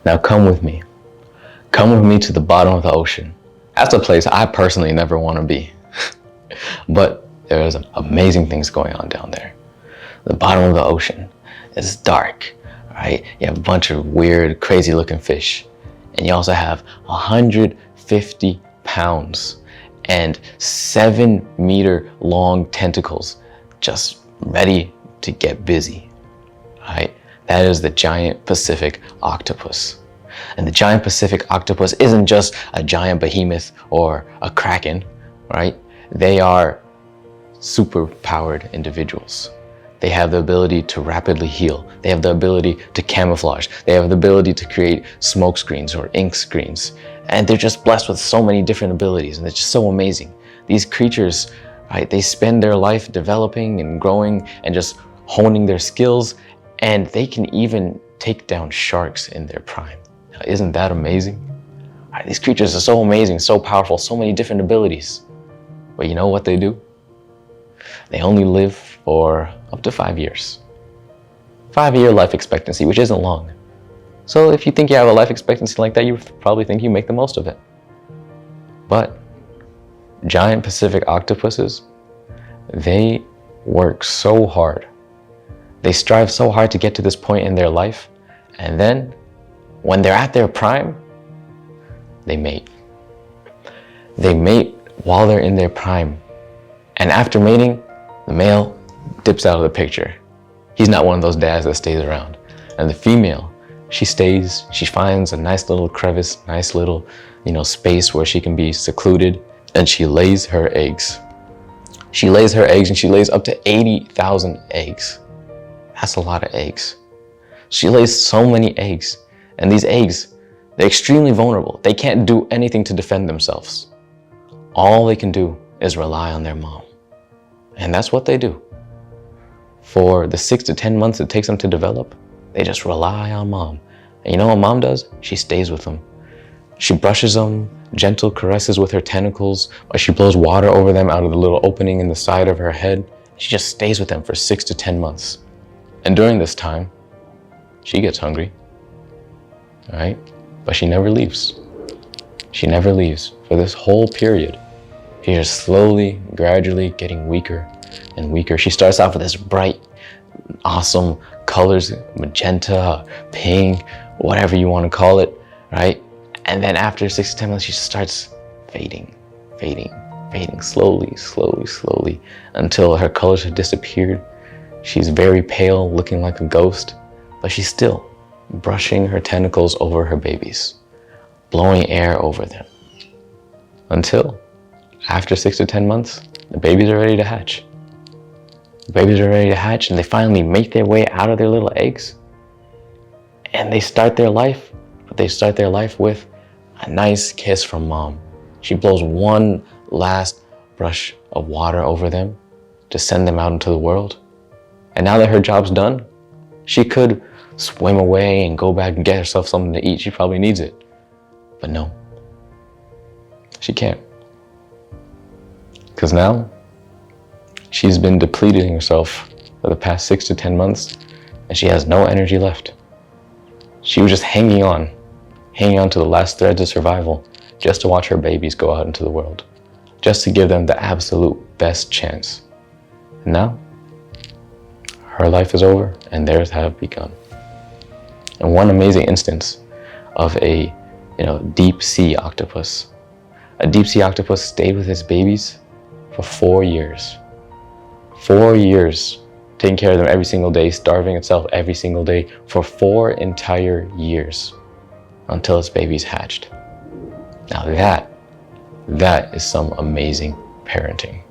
Now come with me. Come with me to the bottom of the ocean. That's a place I personally never want to be. But there's amazing things going on down there. The bottom of the ocean is dark, right? You have a bunch of weird, crazy looking fish. And you also have 150 pounds and 7-meter long tentacles just ready to get busy, right? That is the Giant Pacific Octopus. And the Giant Pacific Octopus isn't just a giant behemoth or a kraken, right? They are super powered individuals. They have the ability to rapidly heal. They have the ability to camouflage. They have the ability to create smoke screens or ink screens. And they're just blessed with so many different abilities, and it's just so amazing. These creatures, right, they spend their life developing and growing and just honing their skills, and they can even take down sharks in their prime. Now, isn't that amazing? Right, these creatures are so amazing, so powerful, so many different abilities. But you know what they do? They only live for up to 5 years. 5-year life expectancy, which isn't long. So if you think you have a life expectancy like that, you probably think you make the most of it. But Giant Pacific Octopuses, they work so hard. They strive so hard to get to this point in their life. And then when they're at their prime, they mate. They mate while they're in their prime. And after mating, the male dips out of the picture. He's not one of those dads that stays around. And the female, she stays, she finds a nice little crevice, nice little, space where she can be secluded, and she lays her eggs. She lays her eggs, and she lays up to 80,000 eggs. That's a lot of eggs. She lays so many eggs, and these eggs, they're extremely vulnerable. They can't do anything to defend themselves. All they can do is rely on their mom. And that's what they do. For the 6 to 10 months it takes them to develop, they just rely on mom. And you know what mom does? She stays with them. She brushes them, gentle caresses with her tentacles, or she blows water over them out of the little opening in the side of her head. She just stays with them for 6 to 10 months. And during this time, she gets hungry, all right? But she never leaves. She never leaves. For this whole period, she's just slowly, gradually getting weaker and weaker. She starts off with this bright, awesome colors, magenta, pink, whatever you want to call it, right? And then after 6 to 10 months, she just starts fading, slowly, until her colors have disappeared. She's very pale, looking like a ghost, but she's still brushing her tentacles over her babies, blowing air over them, until after 6 to 10 months, the babies are ready to hatch. The babies are ready to hatch, and they finally make their way out of their little eggs, and they start their life, but they start their life with a nice kiss from mom. She blows one last brush of water over them to send them out into the world. And now that her job's done, she could swim away and go back and get herself something to eat. She probably needs it. But no, she can't. Because now, she's been depleting herself for the past 6 to 10 months, and she has no energy left. She was just hanging on to the last threads of survival just to watch her babies go out into the world, just to give them the absolute best chance. And now, her life is over and theirs have begun. And one amazing instance of a deep sea octopus. A deep sea octopus stayed with its babies for 4 years. 4 years, taking care of them every single day, starving itself every single day for 4 entire years until its babies hatched. Now that is some amazing parenting.